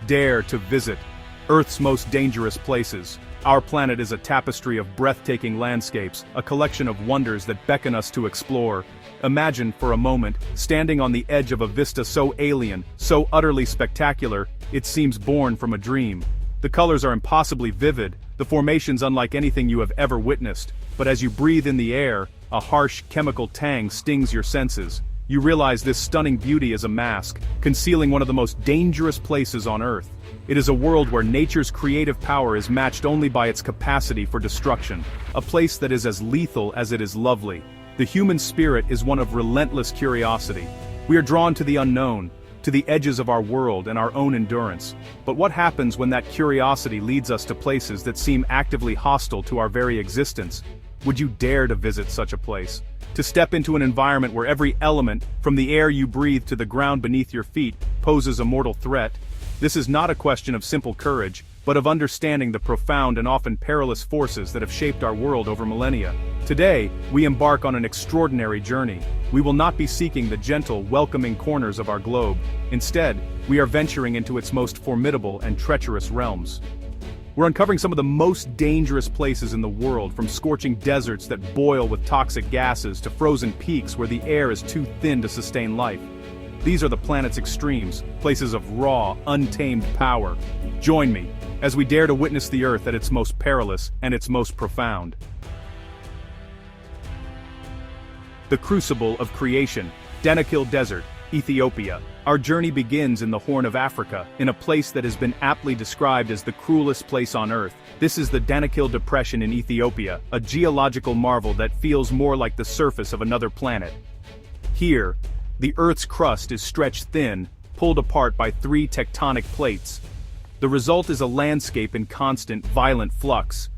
Dare to visit Earth's most dangerous places. Our planet is a tapestry of breathtaking landscapes, a collection of wonders that beckon us to explore. Imagine, for a moment, standing on the edge of a vista so alien, so utterly spectacular, it seems born from a dream. The colors are impossibly vivid, the formations unlike anything you have ever witnessed. But as you breathe in the air, a harsh chemical tang stings your senses. You realize this stunning beauty is a mask, concealing one of the most dangerous places on Earth. It is a world where nature's creative power is matched only by its capacity for destruction. A place that is as lethal as it is lovely. The human spirit is one of relentless curiosity. We are drawn to the unknown, to the edges of our world and our own endurance. But what happens when that curiosity leads us to places that seem actively hostile to our very existence? Would you dare to visit such a place? To step into an environment where every element, from the air you breathe to the ground beneath your feet, poses a mortal threat? This is not a question of simple courage, but of understanding the profound and often perilous forces that have shaped our world over millennia. Today, we embark on an extraordinary journey. We will not be seeking the gentle, welcoming corners of our globe. Instead, we are venturing into its most formidable and treacherous realms. We're uncovering some of the most dangerous places in the world, from scorching deserts that boil with toxic gases to frozen peaks where the air is too thin to sustain life. These are the planet's extremes, places of raw, untamed power. Join me, as we dare to witness the Earth at its most perilous and its most profound. The Crucible of Creation, Danakil Desert, Ethiopia. Our journey begins in the Horn of Africa, in a place that has been aptly described as the cruelest place on Earth. This is the Danakil Depression in Ethiopia, a geological marvel that feels more like the surface of another planet. Here, the Earth's crust is stretched thin, pulled apart by three tectonic plates. The result is a landscape in constant, violent flux.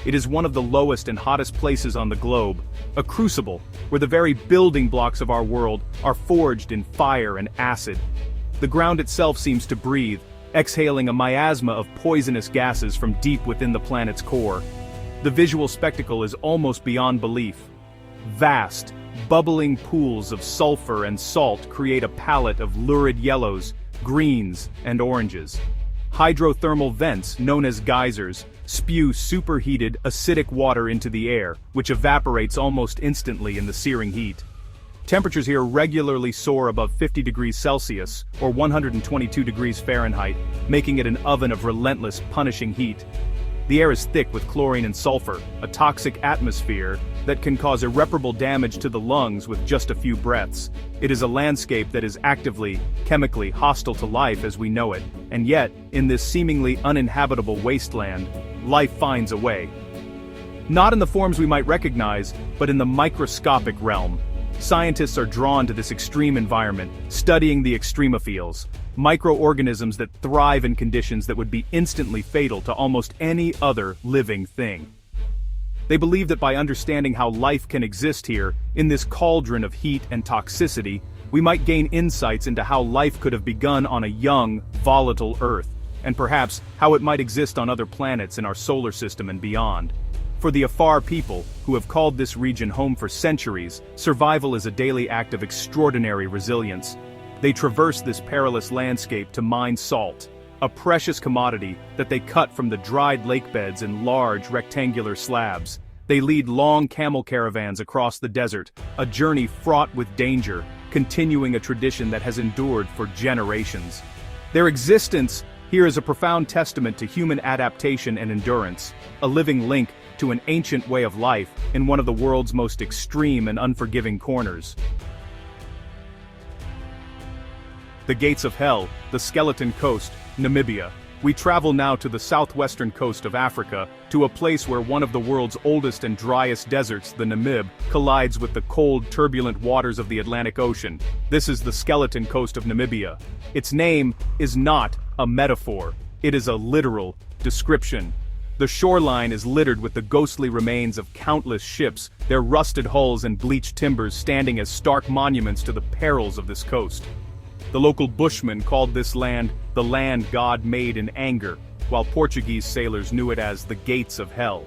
It is one of the lowest and hottest places on the globe, a crucible, where the very building blocks of our world are forged in fire and acid. The ground itself seems to breathe, exhaling a miasma of poisonous gases from deep within the planet's core. The visual spectacle is almost beyond belief. Vast, bubbling pools of sulfur and salt create a palette of lurid yellows, greens, and oranges. Hydrothermal vents, known as geysers, spew superheated, acidic water into the air, which evaporates almost instantly in the searing heat. Temperatures here regularly soar above 50 degrees Celsius, or 122 degrees Fahrenheit, making it an oven of relentless, punishing heat. The air is thick with chlorine and sulfur, a toxic atmosphere that can cause irreparable damage to the lungs with just a few breaths. It is a landscape that is actively, chemically hostile to life as we know it, and yet, in this seemingly uninhabitable wasteland, life finds a way. Not in the forms we might recognize, but in the microscopic realm. Scientists are drawn to this extreme environment, studying the extremophiles, microorganisms that thrive in conditions that would be instantly fatal to almost any other living thing. They believe that by understanding how life can exist here, in this cauldron of heat and toxicity, we might gain insights into how life could have begun on a young, volatile Earth, and perhaps how it might exist on other planets in our solar system and beyond. For the Afar people, who have called this region home for centuries, survival is a daily act of extraordinary resilience. They traverse this perilous landscape to mine salt, a precious commodity that they cut from the dried lake beds in large rectangular slabs. They lead long camel caravans across the desert, a journey fraught with danger, continuing a tradition that has endured for generations. Their existence here is a profound testament to human adaptation and endurance, a living link to an ancient way of life in one of the world's most extreme and unforgiving corners. The Gates of Hell, the Skeleton Coast, Namibia. We travel now to the southwestern coast of Africa, to a place where one of the world's oldest and driest deserts, the Namib, collides with the cold, turbulent waters of the Atlantic Ocean. This is the Skeleton Coast of Namibia. Its name is not a metaphor, it is a literal description. The shoreline is littered with the ghostly remains of countless ships, their rusted hulls and bleached timbers standing as stark monuments to the perils of this coast. The local bushmen called this land the land God made in anger, while Portuguese sailors knew it as the Gates of Hell.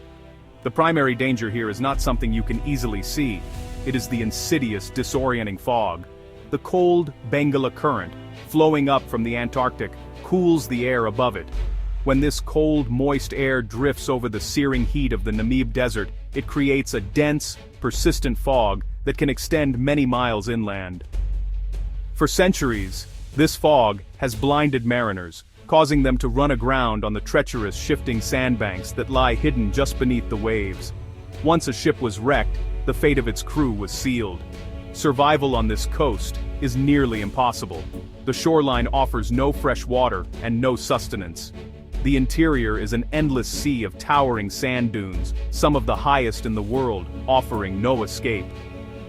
The primary danger here is not something you can easily see. It is the insidious, disorienting fog. The cold Benguela current, flowing up from the Antarctic, cools the air above it. When this cold, moist air drifts over the searing heat of the Namib Desert, it creates a dense, persistent fog that can extend many miles inland. For centuries, this fog has blinded mariners, causing them to run aground on the treacherous, shifting sandbanks that lie hidden just beneath the waves. Once a ship was wrecked, the fate of its crew was sealed. Survival on this coast is nearly impossible. The shoreline offers no fresh water and no sustenance. The interior is an endless sea of towering sand dunes, some of the highest in the world, offering no escape.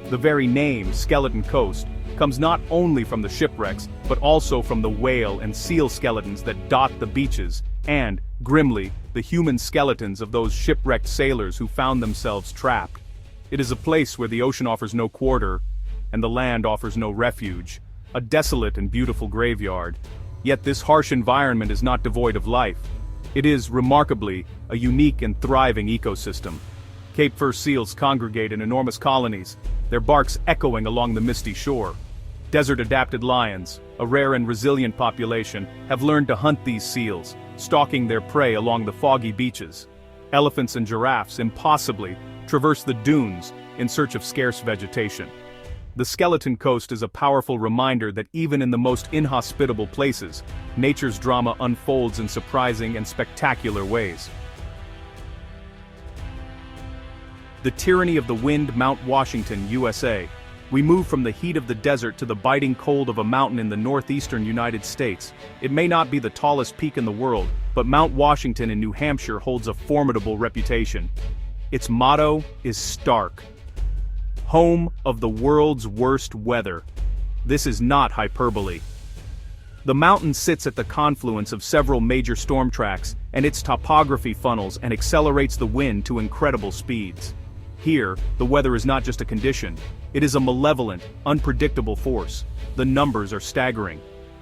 The very name, Skeleton Coast, comes not only from the shipwrecks, but also from the whale and seal skeletons that dot the beaches, and, grimly, the human skeletons of those shipwrecked sailors who found themselves trapped. It is a place where the ocean offers no quarter, and the land offers no refuge, a desolate and beautiful graveyard. Yet this harsh environment is not devoid of life. It is, remarkably, a unique and thriving ecosystem. Cape Fur seals congregate in enormous colonies, their barks echoing along the misty shore. Desert-adapted lions, a rare and resilient population, have learned to hunt these seals, stalking their prey along the foggy beaches. Elephants and giraffes, impossibly, traverse the dunes in search of scarce vegetation. The Skeleton Coast is a powerful reminder that even in the most inhospitable places, nature's drama unfolds in surprising and spectacular ways. The tyranny of the wind, Mount Washington, USA. We move from the heat of the desert to the biting cold of a mountain in the northeastern United States. It may not be the tallest peak in the world, but Mount Washington in New Hampshire holds a formidable reputation. Its motto is stark. Home of the world's worst weather. This is not hyperbole. The mountain sits at the confluence of several major storm tracks, and its topography funnels and accelerates the wind to incredible speeds. Here, the weather is not just a condition, it is a malevolent, unpredictable force. The numbers are staggering.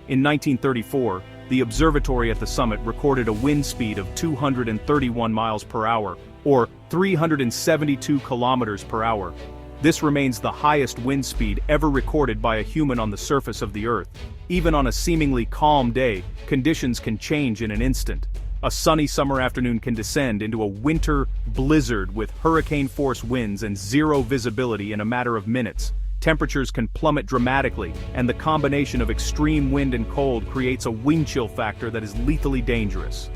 In 1934, the observatory at the summit recorded a wind speed of 231 miles per hour, or 372 kilometers per hour. This remains the highest wind speed ever recorded by a human on the surface of the Earth. Even on a seemingly calm day, conditions can change in an instant. A sunny summer afternoon can descend into a winter blizzard with hurricane-force winds and zero visibility in a matter of minutes. Temperatures can plummet dramatically, and the combination of extreme wind and cold creates a wind chill factor that is lethally dangerous.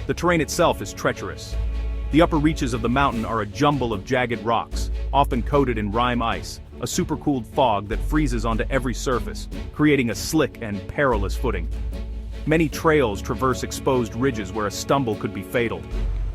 The terrain itself is treacherous. The upper reaches of the mountain are a jumble of jagged rocks, often coated in rime ice, a supercooled fog that freezes onto every surface, creating a slick and perilous footing. Many trails traverse exposed ridges where a stumble could be fatal.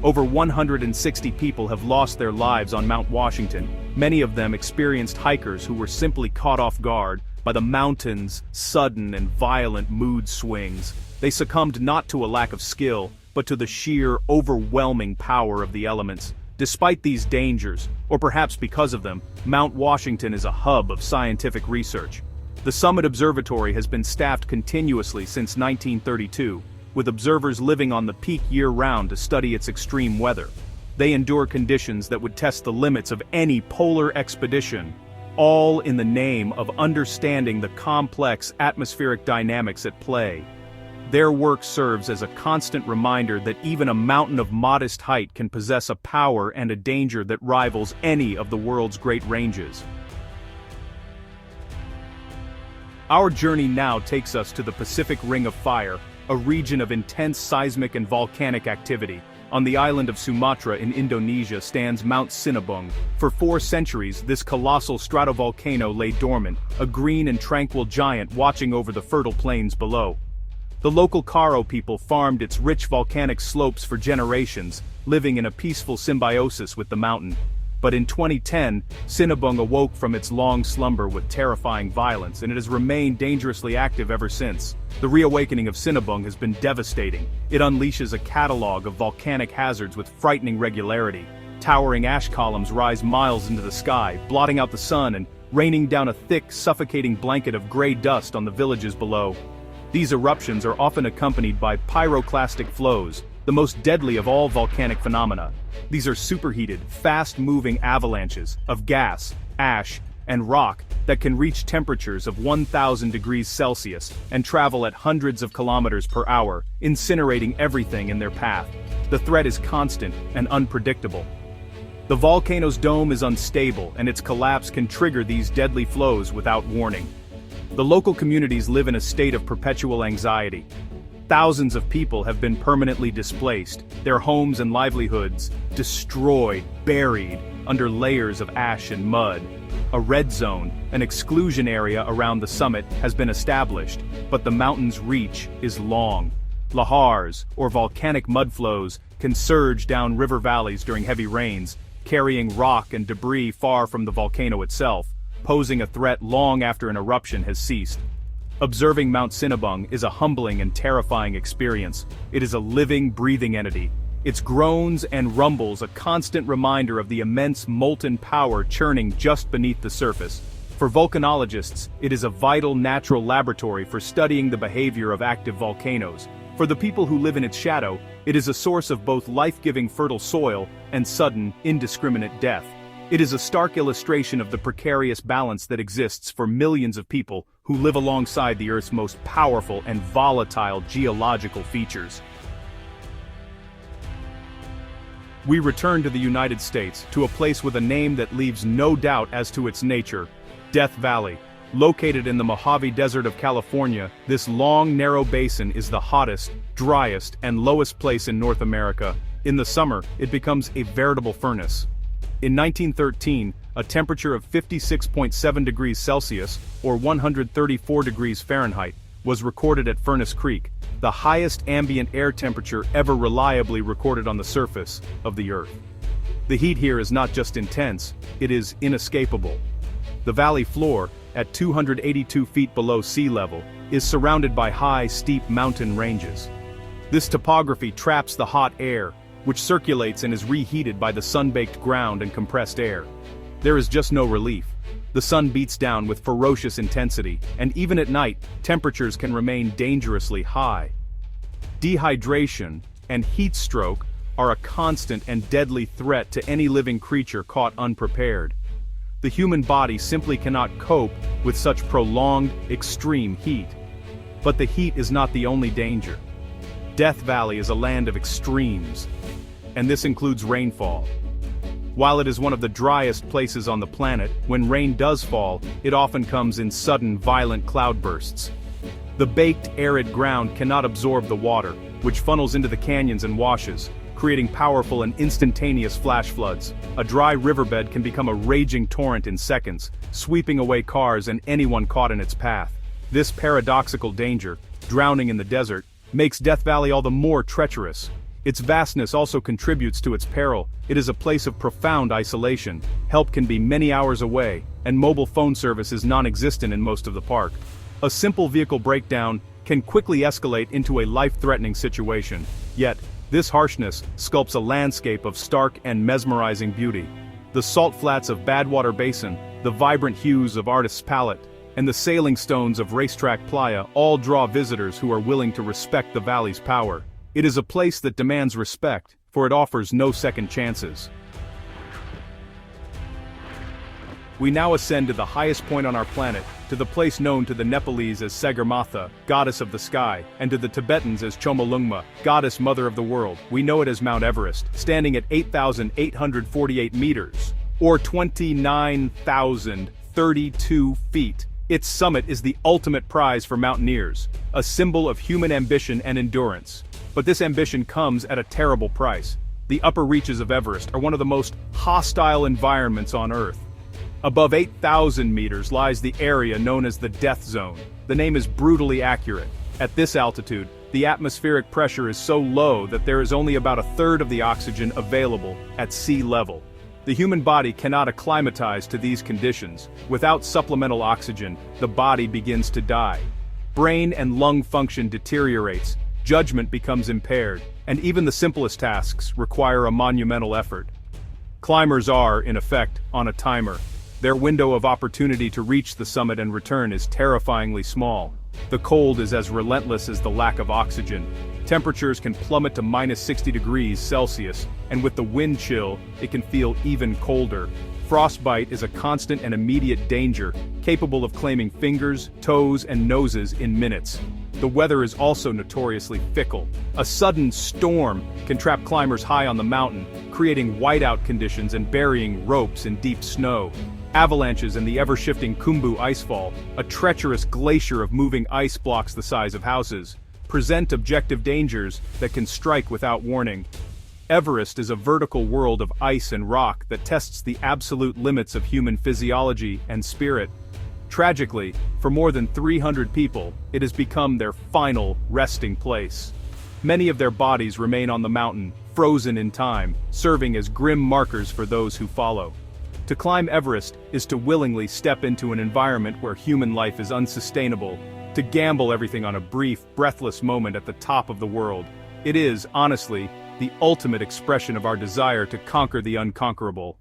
Over 160 people have lost their lives on Mount Washington, many of them experienced hikers who were simply caught off guard by the mountain's sudden and violent mood swings. They succumbed not to a lack of skill, but to the sheer, overwhelming power of the elements. Despite these dangers, or perhaps because of them, Mount Washington is a hub of scientific research. The Summit Observatory has been staffed continuously since 1932, with observers living on the peak year-round to study its extreme weather. They endure conditions that would test the limits of any polar expedition, all in the name of understanding the complex atmospheric dynamics at play. Their work serves as a constant reminder that even a mountain of modest height can possess a power and a danger that rivals any of the world's great ranges. Our journey now takes us to the Pacific Ring of Fire, a region of intense seismic and volcanic activity. On the island of Sumatra in Indonesia stands Mount Sinabung. For 4 centuries, this colossal stratovolcano lay dormant, a green and tranquil giant watching over the fertile plains below. The local Karo people farmed its rich volcanic slopes for generations, living in a peaceful symbiosis with the mountain. But in 2010, Sinabung awoke from its long slumber with terrifying violence, and it has remained dangerously active ever since. The reawakening of Sinabung has been devastating. It unleashes a catalog of volcanic hazards with frightening regularity. Towering ash columns rise miles into the sky, blotting out the sun and raining down a thick, suffocating blanket of gray dust on the villages below. These eruptions are often accompanied by pyroclastic flows, the most deadly of all volcanic phenomena. These are superheated, fast-moving avalanches of gas, ash, and rock that can reach temperatures of 1,000 degrees Celsius and travel at hundreds of kilometers per hour, incinerating everything in their path. The threat is constant and unpredictable. The volcano's dome is unstable, and its collapse can trigger these deadly flows without warning. The local communities live in a state of perpetual anxiety. Thousands of people have been permanently displaced, their homes and livelihoods destroyed, buried under layers of ash and mud. A red zone, an exclusion area around the summit, has been established, but the mountain's reach is long. Lahars, or volcanic mudflows, can surge down river valleys during heavy rains, carrying rock and debris far from the volcano itself, posing a threat long after an eruption has ceased. Observing Mount Sinabung is a humbling and terrifying experience. It is a living, breathing entity. Its groans and rumbles a constant reminder of the immense molten power churning just beneath the surface. For volcanologists, it is a vital natural laboratory for studying the behavior of active volcanoes. For the people who live in its shadow, it is a source of both life-giving fertile soil and sudden, indiscriminate death. It is a stark illustration of the precarious balance that exists for millions of people who live alongside the Earth's most powerful and volatile geological features. We return to the United States, to a place with a name that leaves no doubt as to its nature: Death Valley. Located in the Mojave Desert of California, this long, narrow basin is the hottest, driest, and lowest place in North America. In the summer, it becomes a veritable furnace. In 1913, a temperature of 56.7 degrees Celsius, or 134 degrees Fahrenheit, was recorded at Furnace Creek, the highest ambient air temperature ever reliably recorded on the surface of the Earth. The heat here is not just intense, it is inescapable. The valley floor, at 282 feet below sea level, is surrounded by high, steep mountain ranges. This topography traps the hot air, which circulates and is reheated by the sun-baked ground and compressed air. There is just no relief. The sun beats down with ferocious intensity, and even at night, temperatures can remain dangerously high. Dehydration and heat stroke are a constant and deadly threat to any living creature caught unprepared. The human body simply cannot cope with such prolonged, extreme heat. But the heat is not the only danger. Death Valley is a land of extremes, and this includes rainfall. While it is one of the driest places on the planet, when rain does fall, it often comes in sudden, violent cloudbursts. The baked, arid ground cannot absorb the water, which funnels into the canyons and washes, creating powerful and instantaneous flash floods. A dry riverbed can become a raging torrent in seconds, sweeping away cars and anyone caught in its path. This paradoxical danger, drowning in the desert, makes Death Valley all the more treacherous. Its vastness also contributes to its peril. It is a place of profound isolation. Help can be many hours away, and mobile phone service is non-existent in most of the park. A simple vehicle breakdown can quickly escalate into a life-threatening situation. Yet, this harshness sculpts a landscape of stark and mesmerizing beauty. The salt flats of Badwater Basin, the vibrant hues of Artist's Palette, and the sailing stones of Racetrack Playa all draw visitors who are willing to respect the valley's power. It is a place that demands respect, for it offers no second chances. We now ascend to the highest point on our planet, to the place known to the Nepalese as Sagarmatha, goddess of the sky, and to the Tibetans as Chomolungma, goddess mother of the world. We know it as Mount Everest, standing at 8,848 meters, or 29,032 feet. Its summit is the ultimate prize for mountaineers, a symbol of human ambition and endurance. But this ambition comes at a terrible price. The upper reaches of Everest are one of the most hostile environments on Earth. Above 8,000 meters lies the area known as the Death Zone. The name is brutally accurate. At this altitude, the atmospheric pressure is so low that there is only about a third of the oxygen available at sea level. The human body cannot acclimatize to these conditions. Without supplemental oxygen, the body begins to die. Brain and lung function deteriorates, judgment becomes impaired, and even the simplest tasks require a monumental effort. Climbers are, in effect, on a timer. Their window of opportunity to reach the summit and return is terrifyingly small. The cold is as relentless as the lack of oxygen. Temperatures can plummet to -60 degrees Celsius, and with the wind chill, it can feel even colder. Frostbite is a constant and immediate danger, capable of claiming fingers, toes, and noses in minutes. The weather is also notoriously fickle. A sudden storm can trap climbers high on the mountain, creating whiteout conditions and burying ropes in deep snow. Avalanches and the ever-shifting Khumbu icefall, a treacherous glacier of moving ice blocks the size of houses, present objective dangers that can strike without warning. Everest is a vertical world of ice and rock that tests the absolute limits of human physiology and spirit. Tragically, for more than 300 people, it has become their final resting place. Many of their bodies remain on the mountain, frozen in time, serving as grim markers for those who follow. To climb Everest is to willingly step into an environment where human life is unsustainable, to gamble everything on a brief, breathless moment at the top of the world. It is, honestly, the ultimate expression of our desire to conquer the unconquerable.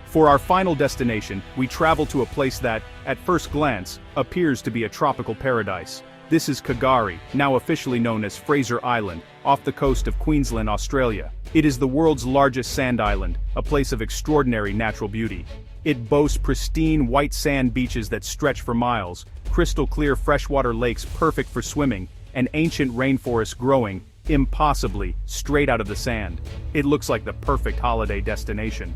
For our final destination, we travel to a place that, at first glance, appears to be a tropical paradise. This is Kagari, now officially known as Fraser Island, off the coast of Queensland, Australia. It is the world's largest sand island, a place of extraordinary natural beauty. It boasts pristine white sand beaches that stretch for miles, crystal-clear freshwater lakes perfect for swimming, and ancient rainforests growing, impossibly, straight out of the sand. It looks like the perfect holiday destination.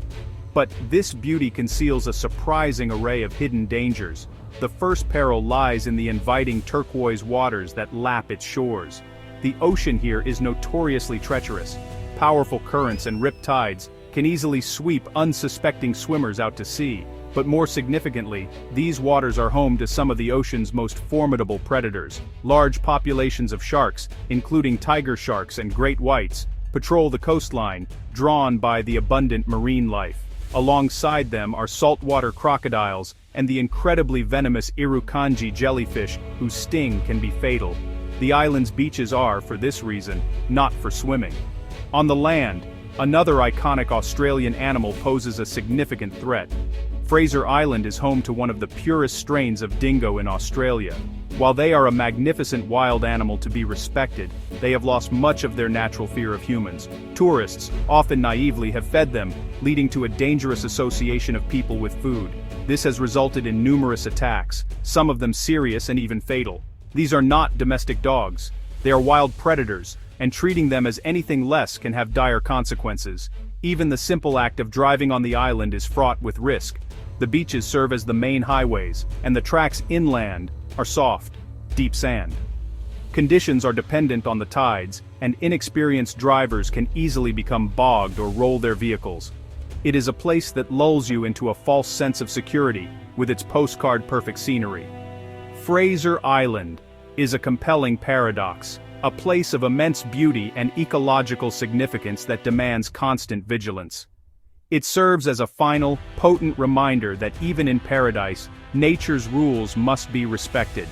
But this beauty conceals a surprising array of hidden dangers. The first peril lies in the inviting turquoise waters that lap its shores. The ocean here is notoriously treacherous. Powerful currents and ripped tides can easily sweep unsuspecting swimmers out to sea. But more significantly, these waters are home to some of the ocean's most formidable predators. Large populations of sharks, including tiger sharks and great whites, patrol the coastline, drawn by the abundant marine life. Alongside them are saltwater crocodiles and the incredibly venomous Irukandji jellyfish whose sting can be fatal. The island's beaches are, for this reason, not for swimming. On the land, another iconic Australian animal poses a significant threat. Fraser Island is home to one of the purest strains of dingo in Australia. While they are a magnificent wild animal to be respected, they have lost much of their natural fear of humans. Tourists, often naively, have fed them, leading to a dangerous association of people with food. This has resulted in numerous attacks, some of them serious and even fatal. These are not domestic dogs. They are wild predators, and treating them as anything less can have dire consequences. Even the simple act of driving on the island is fraught with risk. The beaches serve as the main highways, and the tracks inland are soft, deep sand. Conditions are dependent on the tides, and inexperienced drivers can easily become bogged or roll their vehicles. It is a place that lulls you into a false sense of security, with its postcard-perfect scenery. Fraser Island is a compelling paradox, a place of immense beauty and ecological significance that demands constant vigilance. It serves as a final, potent reminder that even in paradise, nature's rules must be respected.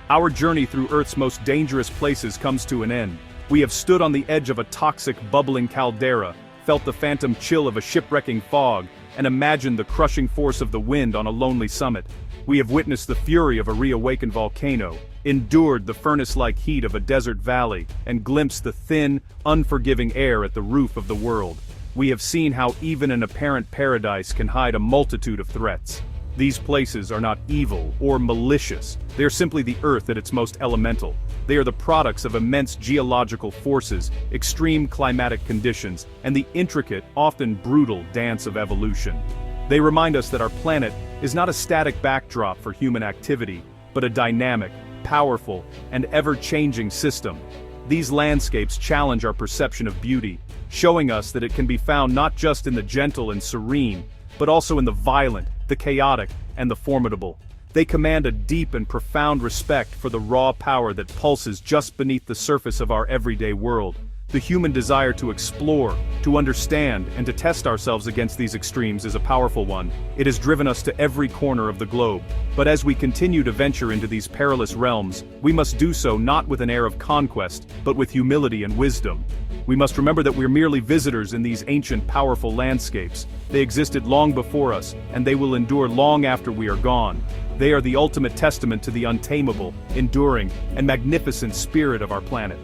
Our journey through Earth's most dangerous places comes to an end. We have stood on the edge of a toxic, bubbling caldera, felt the phantom chill of a shipwrecking fog, and imagined the crushing force of the wind on a lonely summit. We have witnessed the fury of a reawakened volcano, endured the furnace-like heat of a desert valley, and glimpsed the thin, unforgiving air at the roof of the world. We have seen how even an apparent paradise can hide a multitude of threats. These places are not evil or malicious. They are simply the Earth at its most elemental. They are the products of immense geological forces, extreme climatic conditions, and the intricate, often brutal dance of evolution. They remind us that our planet is not a static backdrop for human activity, but a dynamic, powerful, and ever-changing system. These landscapes challenge our perception of beauty, showing us that it can be found not just in the gentle and serene, but also in the violent, the chaotic, and the formidable. They command a deep and profound respect for the raw power that pulses just beneath the surface of our everyday world. The human desire to explore, to understand, and to test ourselves against these extremes is a powerful one. It has driven us to every corner of the globe. But as we continue to venture into these perilous realms, we must do so not with an air of conquest, but with humility and wisdom. We must remember that we're merely visitors in these ancient, powerful landscapes. They existed long before us, and they will endure long after we are gone. They are the ultimate testament to the untamable, enduring, and magnificent spirit of our planet.